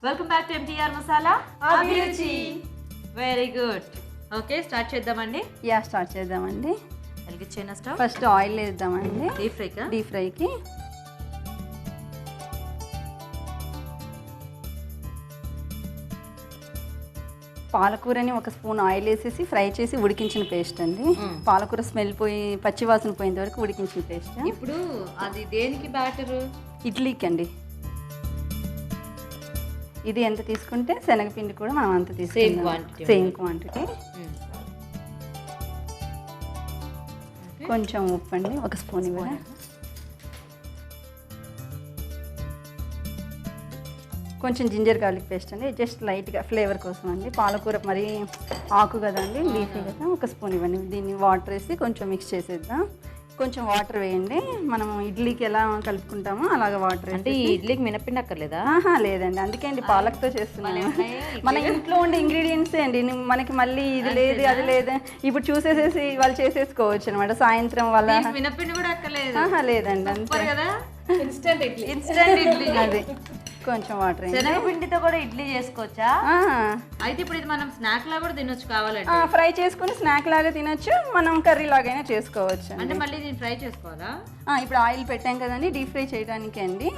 Welcome back to MTR masala Abhiruchi. Very good. Okay, start చేద్దామండి. Start చేద్దామండి. వెలిగించేనా స్టవ్? ఫస్ట్ ఆయిల్ వేద్దామండి. డీప్ ఫ్రైకి పాలకూరని ఒక స్పూన్ ఆయిల్ వేసేసి ఫ్రై చేసి ఉడికించిన పేస్ట్ అండి. పాలకూర స్మెల్ పోయి పచ్చి వాసన పోయేంత వరకు ఉడికించిన పేస్ట్. ఇప్పుడు అది దేనికి బ్యాటర్? ఇడ్లీకి అండి. ఇది ఎంత తీసుకుంటే శనగపిండి కూడా మనం అంత తీసుకుంటాం. Same quantity. కొంచెం ఉప్పు అండి, ఒక స్పూన్ ఇవ్వండి. కొంచెం జింజర్ గార్లిక్ పేస్ట్ అండి, జస్ట్ లైట్గా ఫ్లేవర్ కోసం అండి. పాలకూర మరి ఆకు కదండి, లీఫీ కదా. ఒక స్పూన్ ఇవ్వండి. దీన్ని వాటర్ వేసి కొంచెం మిక్స్ చేసేద్దాం. కొంచెం వాటర్ వేయండి. మనం ఇడ్లీకి ఎలా కలుపుకుంటామో అలాగ వాటర్. అంటే ఈ ఇడ్లీకి మినపిండి అక్కర్లేదా? లేదండి, అందుకే అండి పాలకతో చేస్తున్నాను. మన ఇంట్లో ఉండే ఇంగ్రీడియంట్స్ అండి. మనకి మళ్ళీ ఇది లేదు అది లేదు ఇప్పుడు చూసేసేసి వాళ్ళు చేసేసుకోవచ్చు అనమాట. సాయంత్రం వాళ్ళ మినపిండి కూడా అక్కర్లేదు. లేదండి, అంతే కదా. ఇన్స్టెంట్ ఇడ్లీ. అది కొంచెం వాటర్. శనగపిండితో కూడా ఇడ్లీ చేసుకోవచ్చా? అయితే ఇప్పుడు ఇది మనం స్నాక్ లా కూడా తినొచ్చు కావాలంటే. ఫ్రై చేసుకుని స్నాక్ లాగా తినొచ్చు, మనం కర్రీ లాగైనా చేసుకోవచ్చు. అంటే మళ్ళీ దీన్ని ఫ్రై చేసుకోవాలా? ఇప్పుడు ఆయిల్ పెట్టాం కదండి డీప్ ఫ్రై చేయడానికి అండి.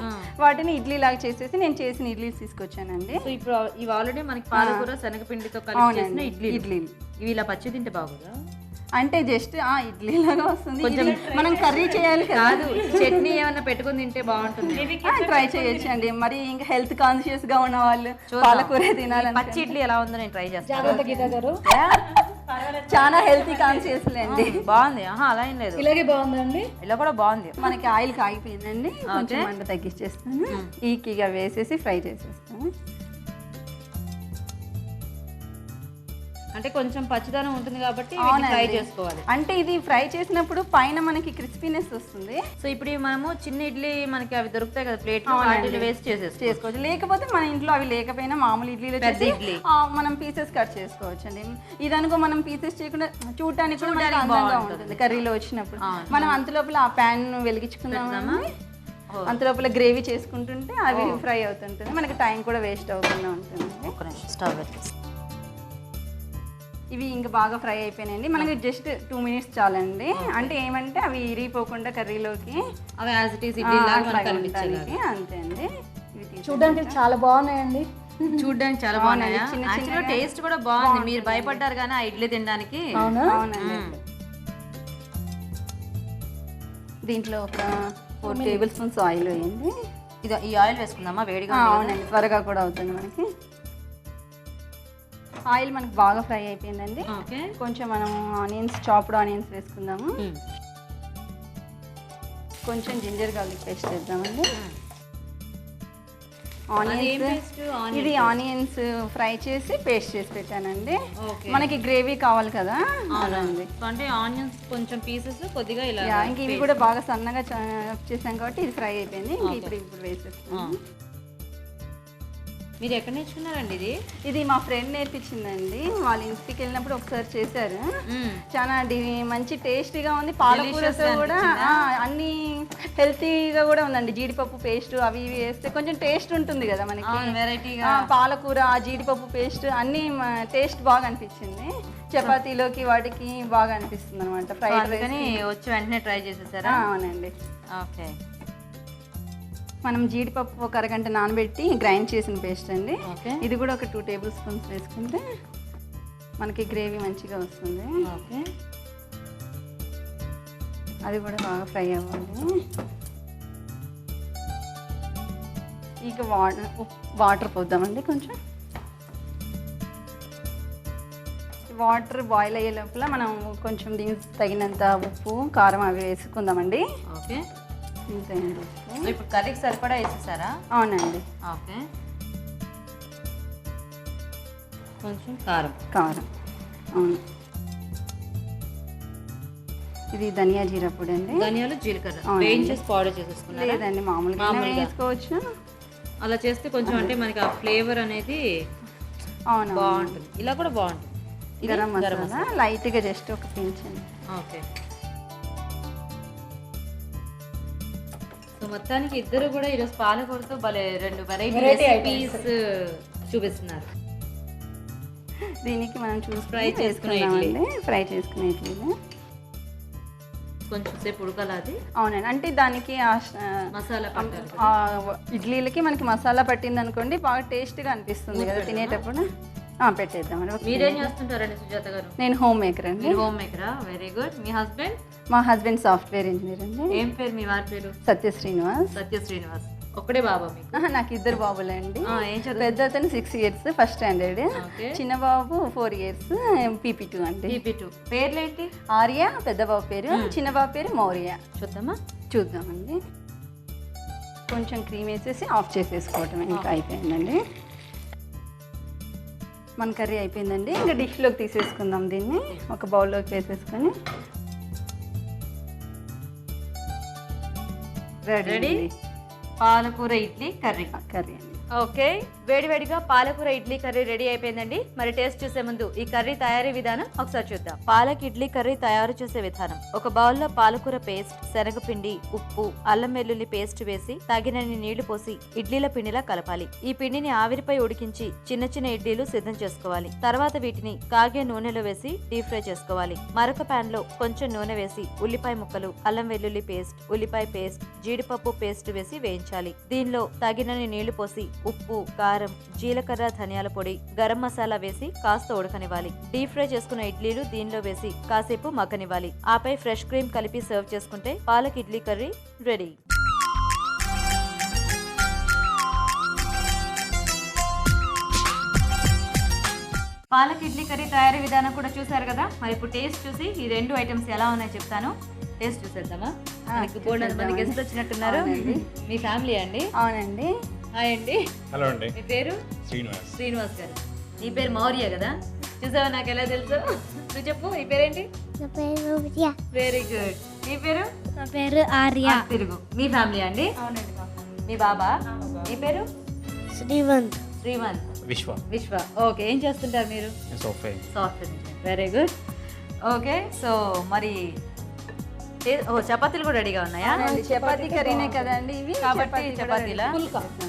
వాటిని ఇడ్లీ లాగా చేసేసి నేను చేసిన ఇడ్లీ తీసుకొచ్చానండి. ఇప్పుడు ఇవి ఆల్రెడీ మనకి పాలకూర శనగపిండితో కలిపి చేసిన ఇడ్లీ. ఇవి ఇలా పచ్చి తింటే బాగుందా? అంటే జస్ట్ ఇడ్లీ లాగా వస్తుంది. మనం కర్రీ చేయాలి కాదు, చట్నీ ఏమన్నా పెట్టుకుని తింటే బాగుంటుంది. ట్రై చేయొచ్చు అండి. మరి ఇంకా హెల్త్ కాన్షియస్ గా ఉన్న వాళ్ళు పాలకూర తినాలి. పచ్చి ఇడ్లీ ఎలా ఉందో నేను ట్రై చేస్తాను. చాలా హెల్తీ కాన్షియస్ లేండి. బాగుంది. అలా ఏం లేదు, ఇలాగే బాగుందండి. ఇలా కూడా బాగుంది. మనకి ఆయిల్ కాగిపోయిందండి, కొంచెం మంట తగ్గించేస్తాను. ఈకీగా వేసేసి ఫ్రై చేసేస్తాను. అంటే కొంచెం పచ్చిదనం ఉంటుంది కాబట్టి ఫ్రై చేసుకోవాలి. అంటే ఇది ఫ్రై చేసినప్పుడు పైన మనకి క్రిస్పీనెస్ వస్తుంది. సో ఇప్పుడు మనము చిన్న ఇడ్లీ మనకి అవి దొరుకుతాయి కదా, ప్లేట్ వాటిలో వేస్ట్ చేసుకోవచ్చు. లేకపోతే మన ఇంట్లో అవి లేకపోయినా మామూలు ఇడ్లీలో ఇడ్లీ మనం పీసెస్ కట్ చేసుకోవచ్చు అండి. ఇదనుకో మనం పీసెస్ చేయకుండా చూడటానికి కూడా అందంగా ఉంటుంది కర్రీలో వచ్చినప్పుడు. మనం అంతలోపల ఆ ప్యాన్ వెలిగించుకుందామా, అంతలోపల గ్రేవీ చేసుకుంటుంటే అవి ఫ్రై అవుతుంటుంది. మనకి టైం కూడా వేస్ట్ అవ్వకుండా ఉంటుంది. స్టవ్ ఇవి ఇంకా బాగా ఫ్రై అయిపోయినాయండి. మనకి జస్ట్ 2 minutes చాలండి. అంటే ఏమంటే అవి ఇరిగిపోకుండా కర్రీలోకి అవి అంతే అండి. చూడడానికి చాలా బాగున్నాయండి. చూడడానికి చాలా బాగున్నాయి. టేస్ట్ కూడా బాగుంది. మీరు భయపడ్డారు కానీ ఆ ఇడ్లీ తినడానికి. అవునండి. దీంట్లో ఒక 4 tablespoons ఆయిల్ వేయండి. ఇది ఈ ఆయిల్ వేసుకుందామా? వేడిగా. అవునండి, త్వరగా కూడా అవుతుంది మనకి. ఆయిల్ మనకు బాగా ఫ్రై అయిపోయిందండి. కొంచెం మనం చాప్డ్ ఆనియన్స్ వేసుకుందాము. కొంచెం జింజర్ గార్లిక్ పేస్ట్ వేద్దామండి. ఇది ఆనియన్స్ ఫ్రై చేసి పేస్ట్ చేసి పెట్టానండి. మనకి గ్రేవీ కావాలి కదా, అదండి. అంటే ఆనియన్స్ కొంచెం పీసెస్ కొద్దిగా ఇలా. ఇంక ఇవి కూడా బాగా సన్నగా చేసాం కాబట్టి ఇది ఫ్రై అయిపోయింది. ఇప్పుడు వేసేస్తాను. మీరు ఎక్కడ నేర్చుకున్నారండి ఇది మా ఫ్రెండ్ నేర్పించిందండి. వాళ్ళ ఇంటికి వెళ్ళినప్పుడు ఒకసారి చేశారు. చాలా మంచి టేస్టీగా ఉంది. పాలకూరతో కూడా అన్ని హెల్తీగా కూడా ఉందండి. జీడిపప్పు పేస్ట్ అవి ఇవి వేస్తే కొంచెం టేస్ట్ ఉంటుంది కదా మనకి. వెరైటీగా పాలకూర జీడిపప్పు పేస్ట్ అన్ని టేస్ట్ బాగా అనిపించింది. చపాతీలోకి వాటికి బాగా అనిపిస్తుంది అనమాట. ఫ్రైడ్ వచ్చి వెంటనే ట్రై చేసేసారా? అవునండి. ఓకే. మనం జీడిపప్పు ఒక అరగంట నానబెట్టి గ్రైండ్ చేసిన పేస్ట్ అండి. ఇది కూడా ఒక 2 tablespoons వేసుకుంటే మనకి గ్రేవీ మంచిగా వస్తుంది. ఓకే. అది కూడా బాగా ఫ్రై అవ్వాలి. ఇక వాటర్ పోద్దామండి. కొంచెం వాటర్ బాయిల్ అయ్యే లోపల మనం కొంచెం దీనికి తగినంత ఉప్పు కారం అవి వేసుకుందామండి. ఓకే. ఇప్పుడు కర్రీకి సరిపడా వేసేసారా? అవునండి. ఓకే. కొంచెం కారం. అవును. ఇది ధనియా జీరా పొడి అండి. ధనియాలు జీలకర్ర వేయించేసి పౌడర్ చేసేసుకున్నారా? లేదండి, మామూలుగా వేసుకోవచ్చు. అలా చేస్తే కొంచెం అంటే మనకి ఆ ఫ్లేవర్ అనేది బాగుంటుంది. ఇలా కూడా బాగుంటుంది. గరం మసాలా లైట్గా జస్ట్ ఒక పించ్ అండి. ఓకే. సో మొత్తానికి ఇద్దరు కూడా ఈరోజు పాలకూరతో భలే 2 వెరైటీ రెసిపీస్ చూపిస్తున్నారు. దీనికి మనం చూసి ఫ్రై చేసుకునే ఇడ్లీ. ఫ్రై చేసుకునే ఇడ్లీలు కొంచెం సేపు ఉడకాలి అది. అవునండి, అంటే దానికి మసాలా పట్టాలి. ఇడ్లీలకి మనకి మసాలా పట్టింది అనుకోండి బాగా టేస్ట్గా అనిపిస్తుంది కదా తినేటప్పుడు. పెట్టేద్దామండి. మీరేం చేస్తుంటారండి సుజాత గారు? నేను హోమ్ మేకర్ అండి. హోమ్ మేకరా? Very good. మీ హస్బెండ్? మా హస్బెండ్ సాఫ్ట్వేర్ ఇంజనీర్ అండి. ఏం పేరు మీ వారి పేరు? సత్య శ్రీనివాస్. సత్య శ్రీనివాస్. ఒక్కడే బాబా మీకు? నాకు 2 బాబులే అండి. ఏం చదువు? పెద్ద అతను 6 years ఫస్ట్ స్టాండర్డ్, చిన్న బాబు 4 years PP2 అండి. PP2. పేర్లేంటి? ఆర్య పెద్ద బాబు పేరు, చిన్న బాబు పేరు మౌర్య. చూద్దామండి. కొంచెం క్రీమ్ వేసేసి ఆఫ్ చేసేసుకోవటం ఇంకా అయిపోయిందండి. మన కర్రీ అయిపోయిందండి. ఇంకా డిష్లోకి తీసేసుకుందాం. దీన్ని ఒక బౌల్లోకి వేసేసుకొని రెడీ. పాలకూర ఇడ్లీ కర్రీ. కర్రీ అండి. ఓకే, వేడివేడిగా పాలకూర ఇడ్లీ కర్రీ రెడీ అయిపోయిందండి. మరి టేస్ట్ చూసే ముందు ఈ కర్రీ తయారీ విధానం ఒకసారి చూద్దాం. పాలక్ ఇడ్లీ కర్రీ తయారు చేసే విధానం: ఒక బౌల్లో పాలకూర పేస్ట్, శనగపిండి, ఉప్పు, అల్లం వెల్లుల్లి పేస్ట్ వేసి తగినన్ని నీళ్లు పోసి ఇడ్లీల పిండిలా కలపాలి. ఈ పిండిని ఆవిరిపై ఉడికించి చిన్న చిన్న ఇడ్లీలు సిద్ధం చేసుకోవాలి. తర్వాత వీటిని కాగే నూనెలో వేసి డీప్ ఫ్రై చేసుకోవాలి. మరొక పాన్ లో కొంచెం నూనె వేసి ఉల్లిపాయ ముక్కలు, అల్లం వెల్లుల్లి పేస్ట్, ఉల్లిపాయ పేస్ట్, జీడిపప్పు పేస్ట్ వేసి వేయించాలి. దీనిలో తగినన్ని నీళ్లు పోసి ఉప్పు, కారం, జీలకర్ర, ధనియాల పొడి, గరం మసాలా వేసి కాస్త ఉడకనివ్వాలి. డీప్ ఫ్రై చేసుకున్న ఇడ్లీలు దీనిలో వేసి కాసేపు మగ్గనివ్వాలి. ఆపై ఫ్రెష్ క్రీమ్ కలిపి సర్వ్ చేసుకుంటే palak idli curry ready. Palak idli curry తయారీ విధానం కూడా చూసారు కదా. మరి ఇప్పుడు టేస్ట్ చూసి ఈ 2 ఐటమ్స్ ఎలా ఉన్నాయో చెప్తాను. టేస్ట్ చూసేద్దామా? మనకి గెస్ట్ వచ్చినట్టున్నారు. మీ ఫ్యామిలీ అండి? అవునండి. హాయ్ అండి. హలో అండి. మీ పేరు? శ్రీనివాస్. శ్రీనివాస్ గారు. నీ పేరు మౌర్య కదా? చూసావా, నాకు ఎలా తెలుసు? నువ్వు చెప్పు, నీ పేరేంటి? నా పేరు విద్య. Very good. నీ పేరు? నా పేరు ఆర్య. తిరుగు. మీ ఫ్యామిలీ అండి? అవునండి. మీ బాబా? మీ పేరు? శ్రీవంత్. శ్రీవంత్. విశ్వ. ఓకే, ఏం చేస్తుంటారు మీరు? Software. Very good. Okay, so మరి చపాతీలు కూడా రెడీగా ఉన్నాయా? చపాతీ కర్రీనే కదండి ఇవి, కాబట్టి చపాతీలా?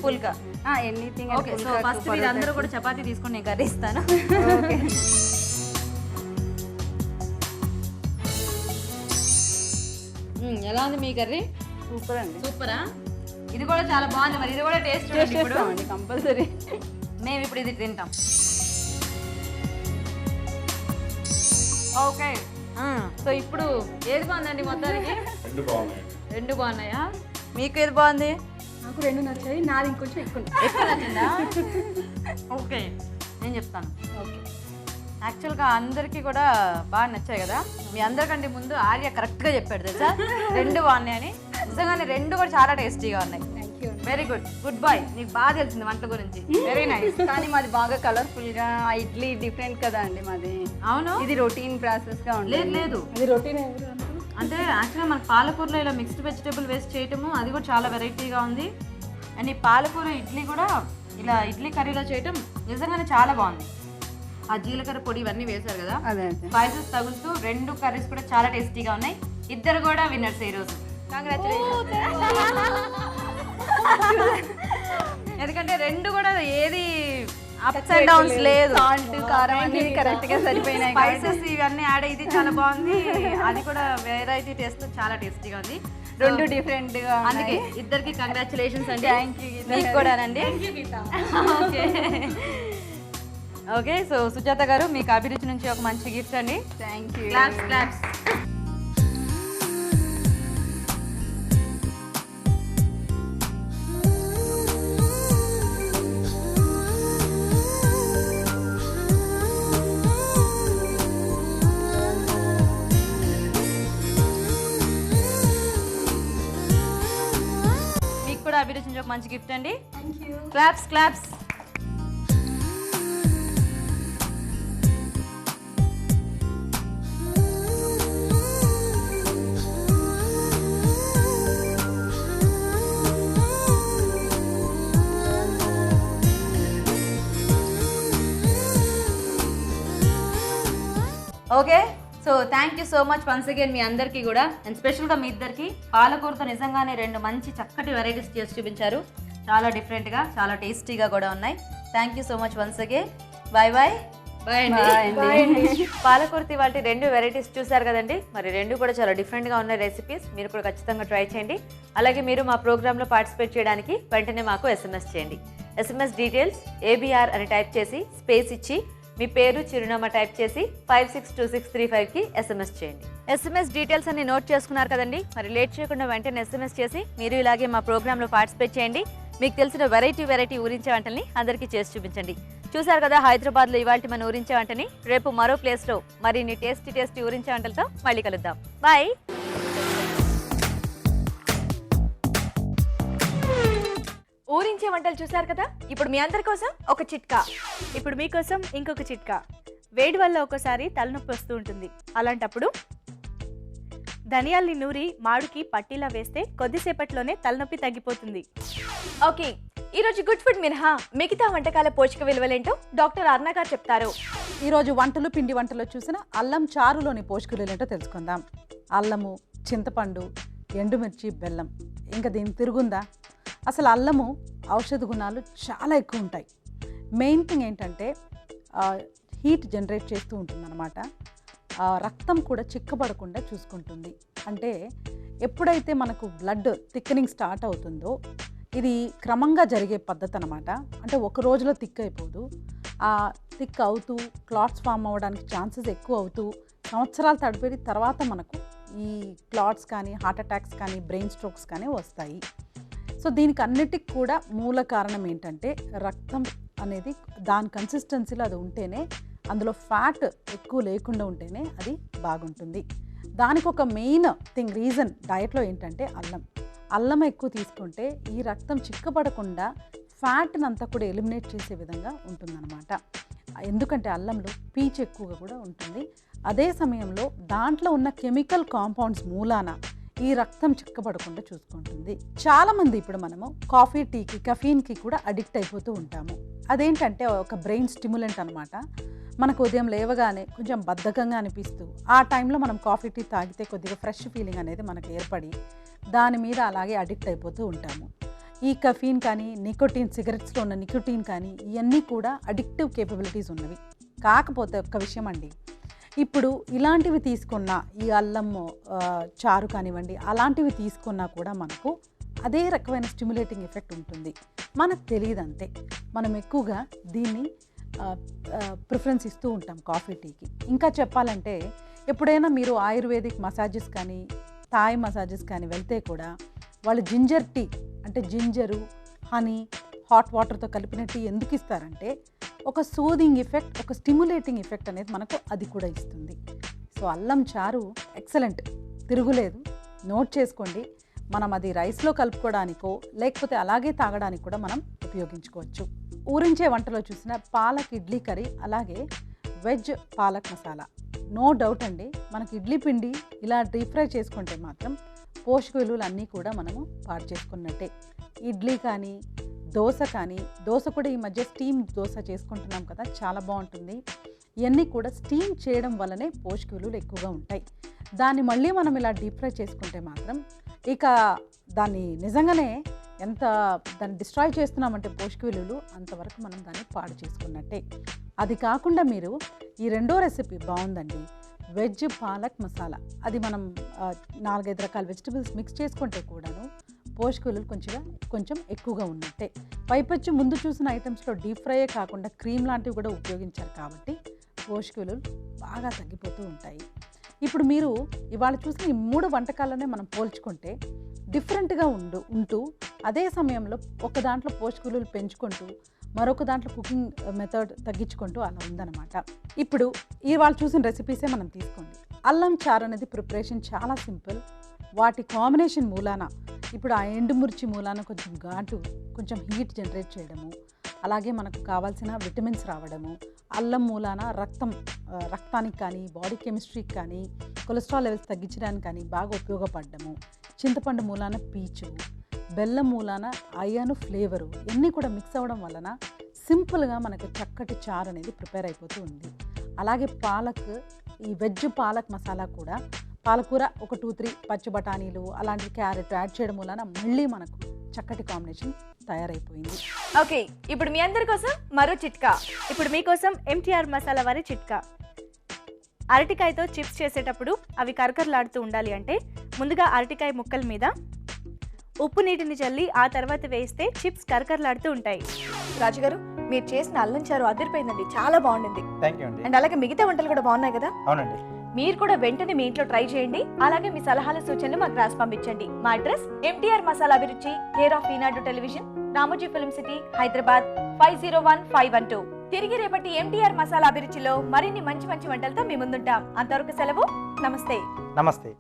పుల్కా. ఎనీథింగ్. ఓకే, సో ఫస్ట్ మీరు అందరూ కూడా చపాతీ తీసుకొని నేను కర్రీ ఇస్తాను. ఎలా ఉంది మీ కర్రీ? సూపర్ అండి. సూపరా? ఇది కూడా చాలా బాగుంది. మరి ఇది కూడా టేస్ట్ చూడండి. ఇప్పుడు కంపల్సరీ మేము ఇప్పుడు ఇది తింటాం. ఓకే, సో ఇప్పుడు ఏది బాగుందండి మొత్తానికి? 2 బాగున్నాయా? మీకు ఏది బాగుంది? నాకు 2 నచ్చాయి. నాది ఇంకొంచెం ఎక్కువ నచ్చిందా? ఓకే, నేను చెప్తాను. ఓకే, యాక్చువల్గా అందరికీ కూడా బాగా నచ్చాయి కదా. మీ అందరికంటే ముందు ఆర్య కరెక్ట్గా చెప్పాడు తెలుసా, 2 బాగున్నాయి అని. నిజంగానే 2 కూడా చాలా టేస్టీగా ఉన్నాయి. Very good. Good boy. నీకు బాగా తెలిసింది వంటల గురించి. Very nice. కానీ మాది బాగా కలర్ఫుల్ గా, ఇడ్లీ డిఫరెంట్ కదా అండి మాది. అవును, ఇది రొటీన్ ప్రాసెస్ గా ఉంటుంది. లేదు ఇది రొటీన్ అంటే యాక్చువల్గా మనకు పాలకూరలో ఇలా మిక్స్డ్ వెజిటేబుల్ వేస్ట్ చేయటము అది కూడా చాలా వెరైటీగా ఉంది. అండ్ ఈ పాలకూర ఇడ్లీ కూడా ఇలా ఇడ్లీ కర్రీలో చేయటం నిజంగానే చాలా బాగుంది. ఆ జీలకర్ర పొడి ఇవన్నీ వేశారు కదా, అదే స్పైసెస్ తగులుతూ 2 కర్రీస్ కూడా చాలా టేస్టీగా ఉన్నాయి. ఇద్దరు కూడా విన్నర్స్ ఈరోజు. కంగ్రాచులేషన్స్. ఎందుకంటే 2 కూడా ఏది అప్స్ అండ్ డౌన్స్ లేదు. సాల్ట్, కారం అన్ని కరెక్ట్ గా సరిపోయినాయి. స్పైసెస్ ఇవన్నీ యాడ్ ఇది చాలా బాగుంది. అది కూడా వెరైటీ టేస్ట్ చాలా టేస్టీగా ఉంది. 2 డిఫరెంట్ గా. అందుకే ఇద్దరికి కంగ్రాచులేషన్స్ అండి. Thank you. మీకు కూడానండి. ఓకే ఓకే, సో సుజాత గారు మీకు అభిరుచి నుంచి ఒక మంచి గిఫ్ట్ అండి. Thank you. Claps claps. Abhiruchi నుంచి ఒక మంచి గిఫ్ట్ అండి. Claps claps. Okay, so thank you so much once again మీ అందరికీ కూడా, అండ్ స్పెషల్గా మీ ఇద్దరికి పాలకూరతో నిజంగానే 2 మంచి చక్కటి వెరైటీస్ చేసి చూపించారు. చాలా డిఫరెంట్గా, చాలా టేస్టీగా కూడా ఉన్నాయి. Thank you so much once again. Bye bye. Bye అండి. పాలకూరతి వాటి 2 వెరైటీస్ చూసారు కదండి. మరి 2 కూడా చాలా డిఫరెంట్గా ఉన్న రెసిపీస్. మీరు కూడా ఖచ్చితంగా ట్రై చేయండి. అలాగే మీరు మా ప్రోగ్రాంలో పార్టిసిపేట్ చేయడానికి వెంటనే మాకు SMS చేయండి. SMS డీటెయిల్స్ ABR అని టైప్ చేసి స్పేస్ ఇచ్చి మీ పేరు చిరునామా టైప్ చేసి 562635కి SMS చేయండి. SMS డీటెయిల్స్ అన్ని నోట్ చేసుకున్నారు కదండి. మరి లేట్ చేయకుండా వెంటనే SMS చేసి మీరు ఇలాగే మా ప్రోగ్రాంలో పార్టిసిపేట్ చేయండి. మీకు తెలిసిన వెరైటీ ఊరించే వంటల్ని అందరికీ చేసి చూపించండి. చూసారు కదా హైదరాబాద్లో ఇవాళ మన ఊరించే వంటని. రేపు మరో ప్లేస్లో మరిన్ని టేస్టీ ఊరించే వంటలతో మళ్ళీ కలుద్దాం. బాయ్. ఊరించే వంటలు చూసారు కదా. ఇప్పుడు మీ అందరి కోసం ఒక చిట్కా. ఇప్పుడు మీకోసం ఇంకొక చిట్కా. వేడి వల్ల ఒక్కోసారి తలనొప్పి వస్తూ ఉంటుంది. అలాంటప్పుడు ధనియాల్ని నూరి మాడుకి పట్టీలా వేస్తే కొద్దిసేపట్లోనే తలనొప్పి తగ్గిపోతుంది. ఓకే, ఈరోజు గుడ్ ఫుడ్ మినహా మిగతా వంటకాల పోషక విలువలేంటో డాక్టర్ అరుణ గారు చెప్తారు. ఈరోజు వంటలు పిండి వంటలో చూసిన అల్లం చారులోని పోషక విలువలేంటో తెలుసుకుందాం. అల్లము, చింతపండు, ఎండుమిర్చి, బెల్లం, ఇంకా దీనికి తిరుగుందా? అసలు అల్లము ఔషధ గుణాలు చాలా ఎక్కువ ఉంటాయి. మెయిన్ థింగ్ ఏంటంటే హీట్ జనరేట్ చేస్తూ ఉంటుందన్నమాట. రక్తం కూడా చిక్కబడకుండా చూసుకుంటుంది. అంటే ఎప్పుడైతే మనకు బ్లడ్ థిక్కనింగ్ స్టార్ట్ అవుతుందో ఇది క్రమంగా జరిగే పద్ధతి అనమాట. అంటే ఒక రోజులో థిక్ అయిపోదు. థిక్ అవుతూ క్లాట్స్ ఫామ్ అవ్వడానికి ఛాన్సెస్ ఎక్కువ అవుతూ సంవత్సరాలు తడిపేది తర్వాత మనకు ఈ క్లాట్స్ కానీ, హార్ట్ అటాక్స్ కానీ, బ్రెయిన్ స్ట్రోక్స్ కానీ వస్తాయి. సో దీనికి అన్నిటికి కూడా మూల కారణం ఏంటంటే రక్తం అనేది దాని కన్సిస్టెన్సీలో అది ఉంటేనే, అందులో ఫ్యాట్ ఎక్కువ లేకుండా ఉంటేనే అది బాగుంటుంది. దానికి ఒక మెయిన్ రీజన్ డయట్లో ఏంటంటే అల్లం ఎక్కువ తీసుకుంటే ఈ రక్తం చిక్కబడకుండా ఫ్యాట్ని అంతా కూడా ఎలిమినేట్ చేసే విధంగా ఉంటుందన్నమాట. ఎందుకంటే అల్లంలో పీచు ఎక్కువగా కూడా ఉంటుంది. అదే సమయంలో దాంట్లో ఉన్న కెమికల్ కాంపౌండ్స్ మూలాన ఈ రక్తం చిక్కబడకుండా చూసుకుంటుంది. చాలామంది ఇప్పుడు మనము కాఫీ, టీకి, కెఫీన్కి కూడా అడిక్ట్ అయిపోతూ ఉంటాము. అదేంటంటే ఒక బ్రెయిన్ స్టిమ్యులెంట్ అనమాట. మనకు ఉదయం లేవగానే కొంచెం బద్ధకంగా అనిపిస్తూ ఆ టైంలో మనం కాఫీ, టీ తాగితే కొద్దిగా ఫ్రెష్ ఫీలింగ్ అనేది మనకు ఏర్పడి దాని మీద అలాగే అడిక్ట్ అయిపోతూ ఉంటాము. ఈ కెఫీన్ కానీ, నికోటిన్, సిగరెట్స్లో ఉన్న నికోటిన్ కానీ ఇవన్నీ కూడా అడిక్టివ్ కేపబిలిటీస్ ఉన్నవి. కాకపోతే ఒక్క విషయం అండి, ఇప్పుడు ఇలాంటివి తీసుకున్న ఈ అల్లం చారు కానివ్వండి, అలాంటివి తీసుకున్నా కూడా మనకు అదే రకమైన స్టిమ్యులేటింగ్ ఎఫెక్ట్ ఉంటుంది. మనకు తెలియదు అంతే. మనం ఎక్కువగా దీన్ని ప్రిఫరెన్స్ ఇస్తూ ఉంటాం కాఫీ, టీకి. ఇంకా చెప్పాలంటే ఎప్పుడైనా మీరు ఆయుర్వేదిక్ మసాజెస్ కానీ, థాయ్ మసాజెస్ కానీ వెళ్తే కూడా వాళ్ళు జింజర్ టీ అంటే జింజరు, హనీ, హాట్ వాటర్తో కలిపిన టీ ఎందుకు ఇస్తారంటే ఒక సూదింగ్ ఎఫెక్ట్, ఒక స్టిమ్యులేటింగ్ ఎఫెక్ట్ అనేది మనకు అది కూడా ఇస్తుంది. సో అల్లం చారు ఎక్సలెంట్, తిరుగులేదు. నోట్ చేసుకోండి. మనం అది రైస్లో కలుపుకోవడానికో లేకపోతే అలాగే తాగడానికి కూడా మనం ఉపయోగించుకోవచ్చు. ఊరించే వంటలో చూసిన పాలక్ ఇడ్లీ కర్రీ, అలాగే veg palak masala. No doubt అండి, మనకి ఇడ్లీ పిండి ఇలా డీప్ ఫ్రై చేసుకుంటే మాత్రం పోషక విలువలు అన్నీ కూడా మనము పాడు చేసుకున్నట్టే. ఇడ్లీ కానీ, దోశ కానీ, దోశ కూడా ఈ మధ్య స్టీమ్ దోశ చేసుకుంటున్నాం కదా, చాలా బాగుంటుంది. ఇవన్నీ కూడా స్టీమ్ చేయడం వల్లనే పోషక విలువలు ఎక్కువగా ఉంటాయి. దాన్ని మళ్ళీ మనం ఇలా డీప్ ఫ్రై చేసుకుంటే మాత్రం ఇక దాన్ని నిజంగానే ఎంత దాన్ని డిస్ట్రాయ్ చేస్తున్నామంటే పోషక విలువలు, అంతవరకు మనం దాన్ని పాడు చేసుకున్నట్టే. అది కాకుండా మీరు ఈ రెండో రెసిపీ బాగుందండి, వెజ్ పాలక్ మసాలా. అది మనం 4-5 రకాల వెజిటబుల్స్ మిక్స్ చేసుకుంటే కూడాను పోషక విలువలు కొంచెం ఎక్కువగా ఉన్నట్టే. పైపచ్చి ముందు చూసిన ఐటమ్స్లో డీప్ ఫ్రైయే కాకుండా క్రీమ్ లాంటివి కూడా ఉపయోగించారు కాబట్టి పోషక విలువలు బాగా తగ్గిపోతూ ఉంటాయి. ఇప్పుడు మీరు ఇవాళ చూసిన ఈ 3 వంటకాలనే మనం పోల్చుకుంటే డిఫరెంట్గా ఉంటూ అదే సమయంలో ఒక దాంట్లో పోషక విలువలు పెంచుకుంటూ మరొక దాంట్లో కుకింగ్ మెథడ్ తగ్గించుకుంటూ అలా ఉందన్నమాట. ఇప్పుడు ఇవాళ చూసిన రెసిపీసే మనం తీసుకోండి. అల్లం చారు అనేది ప్రిపరేషన్ చాలా సింపుల్. వాటి కాంబినేషన్ మూలాన ఇప్పుడు ఆ ఎండుమిర్చి మూలాన కొంచెం ఘాటు, కొంచెం హీట్ జనరేట్ చేయడము, అలాగే మనకు కావాల్సిన విటమిన్స్ రావడము, అల్లం మూలాన రక్తానికి కానీ, బాడీ కెమిస్ట్రీకి కానీ, కొలెస్ట్రాల్ లెవెల్స్ తగ్గించడానికి కానీ బాగా ఉపయోగపడము, చింతపండు మూలాన పీచు, బెల్లం మూలాన అయాను ఫ్లేవరు, ఇవన్నీ కూడా మిక్స్ అవ్వడం వలన సింపుల్గా మనకు చక్కటి చారు అనేది ప్రిపేర్ అయిపోతూ ఉంది. అలాగే పాలక్ ఈ వెజ్ పాలక్ మసాలా కూడా పాలకూర ఒక 2-3 పచ్చి బఠానీలు అలాంటి క్యారెట్ యాడ్ చేయడం వలన మళ్ళీ మనకు చక్కటి కాంబినేషన్ తయారైపోయింది. ఓకే, ఇప్పుడు మీ అందరి కోసం మరో చిట్కా. ఇప్పుడు మీకోసం MTR మసాలా వారి చిట్కా. అరటికాయతో చిప్స్ చేసేటప్పుడు అవి కరకరలాడుతూ ఉండాలి అంటే ముందుగా అరటికాయ ముక్కల మీద ఉప్పు నీటిని చల్లి ఆ తర్వాత వేస్తే చిప్స్ కరకరలాడుతూ ఉంటాయి. రాజుగారు, మీరు చేసిన అల్లం చారు అదిరిపోయిందండి, చాలా బాగుండింది. థ్యాంక్ యూ అండి. అండ్ అలాగే మిగతా వంటలు కూడా బాగున్నాయి కదా. అవునండి. మీరు కూడా వెంటనే మీ ఇంట్లో ట్రై చేయండి. అలాగే మీ సలహాలు సూచనలు మాకు రాసి పంపించండి. మా అడ్రస్ MTR మసాలా అభిరుచి, care of Eenadu television, Ramoji film city, Hyderabad 501512. తిరిగి రేపటి MTR మసాలా అభిరుచిలో మరిన్ని మంచి మంచి వంటలతో మీ ముందుంటాం. అంతవరకు సెలవు. నమస్తే. నమస్తే.